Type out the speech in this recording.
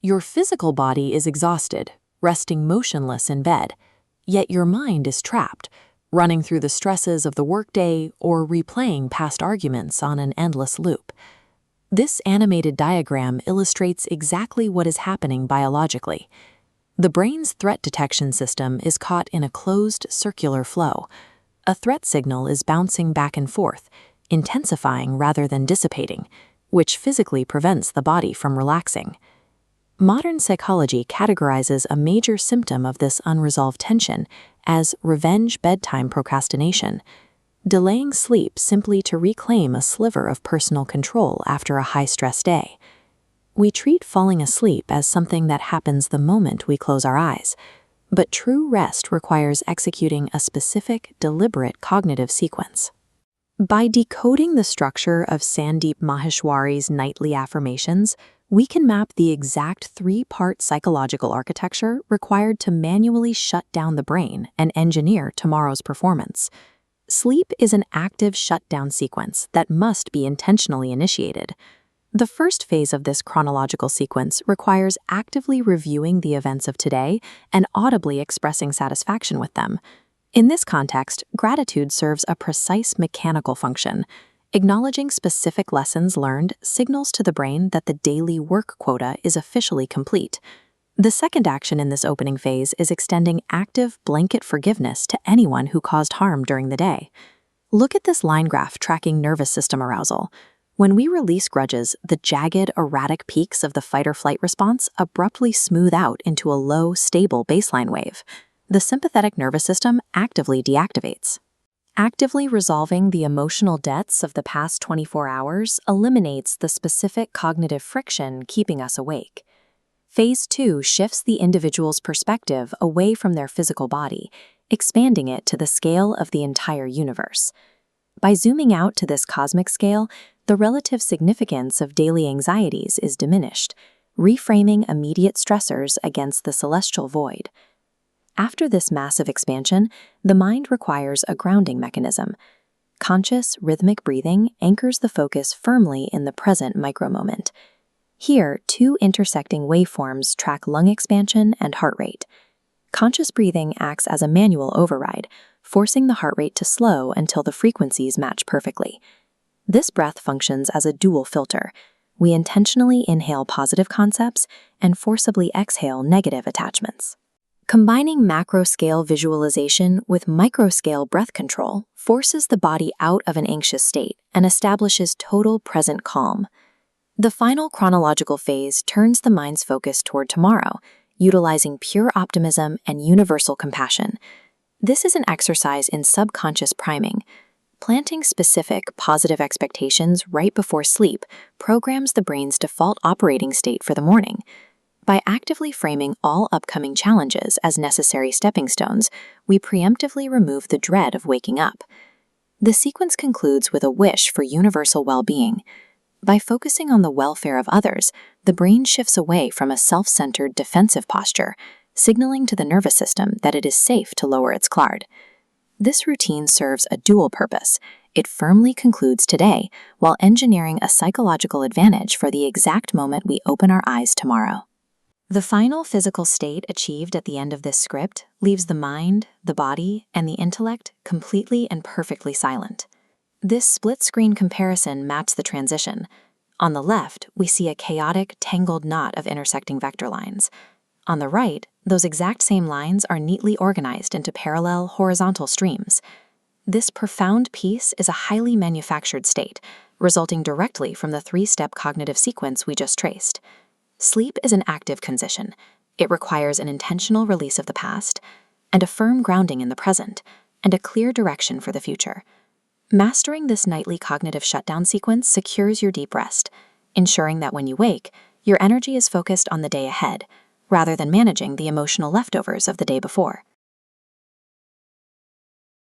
Your physical body is exhausted, resting motionless in bed, yet your mind is trapped, running through the stresses of the workday or replaying past arguments on an endless loop. This animated diagram illustrates exactly what is happening biologically. The brain's threat detection system is caught in a closed circular flow. A threat signal is bouncing back and forth, intensifying rather than dissipating, which physically prevents the body from relaxing. Modern psychology categorizes a major symptom of this unresolved tension as revenge bedtime procrastination, delaying sleep simply to reclaim a sliver of personal control after a high-stress day. We treat falling asleep as something that happens the moment we close our eyes, but true rest requires executing a specific, deliberate cognitive sequence. By decoding the structure of Sandeep Maheshwari's nightly affirmations, we can map the exact three-part psychological architecture required to manually shut down the brain and engineer tomorrow's performance. Sleep is an active shutdown sequence that must be intentionally initiated. The first phase of this chronological sequence requires actively reviewing the events of today and audibly expressing satisfaction with them. In this context, gratitude serves a precise mechanical function. Acknowledging specific lessons learned signals to the brain that the daily work quota is officially complete. The second action in this opening phase is extending active blanket forgiveness to anyone who caused harm during the day. Look at this line graph tracking nervous system arousal. When we release grudges, the jagged, erratic peaks of the fight-or-flight response abruptly smooth out into a low, stable baseline wave. The sympathetic nervous system actively deactivates. Actively resolving the emotional debts of the past 24 hours eliminates the specific cognitive friction keeping us awake. Phase 2 shifts the individual's perspective away from their physical body, expanding it to the scale of the entire universe. By zooming out to this cosmic scale, the relative significance of daily anxieties is diminished, reframing immediate stressors against the celestial void. After this massive expansion, the mind requires a grounding mechanism. Conscious, rhythmic breathing anchors the focus firmly in the present micromoment. Here, two intersecting waveforms track lung expansion and heart rate. Conscious breathing acts as a manual override, forcing the heart rate to slow until the frequencies match perfectly. This breath functions as a dual filter. We intentionally inhale positive concepts and forcibly exhale negative attachments. Combining macro-scale visualization with micro-scale breath control forces the body out of an anxious state and establishes total present calm. The final chronological phase turns the mind's focus toward tomorrow, utilizing pure optimism and universal compassion. This is an exercise in subconscious priming. Planting specific, positive expectations right before sleep programs the brain's default operating state for the morning. By actively framing all upcoming challenges as necessary stepping stones, we preemptively remove the dread of waking up. The sequence concludes with a wish for universal well-being. By focusing on the welfare of others, the brain shifts away from a self-centered defensive posture, signaling to the nervous system that it is safe to lower its guard. This routine serves a dual purpose. It firmly concludes today while engineering a psychological advantage for the exact moment we open our eyes tomorrow. The final physical state achieved at the end of this script leaves the mind, the body, and the intellect completely and perfectly silent. This split-screen comparison maps the transition. On the left, we see a chaotic, tangled knot of intersecting vector lines. On the right, those exact same lines are neatly organized into parallel, horizontal streams. This profound piece is a highly manufactured state, resulting directly from the three-step cognitive sequence we just traced. Sleep is an active condition. It requires an intentional release of the past, and a firm grounding in the present, and a clear direction for the future. Mastering this nightly cognitive shutdown sequence secures your deep rest, ensuring that when you wake, your energy is focused on the day ahead, rather than managing the emotional leftovers of the day before.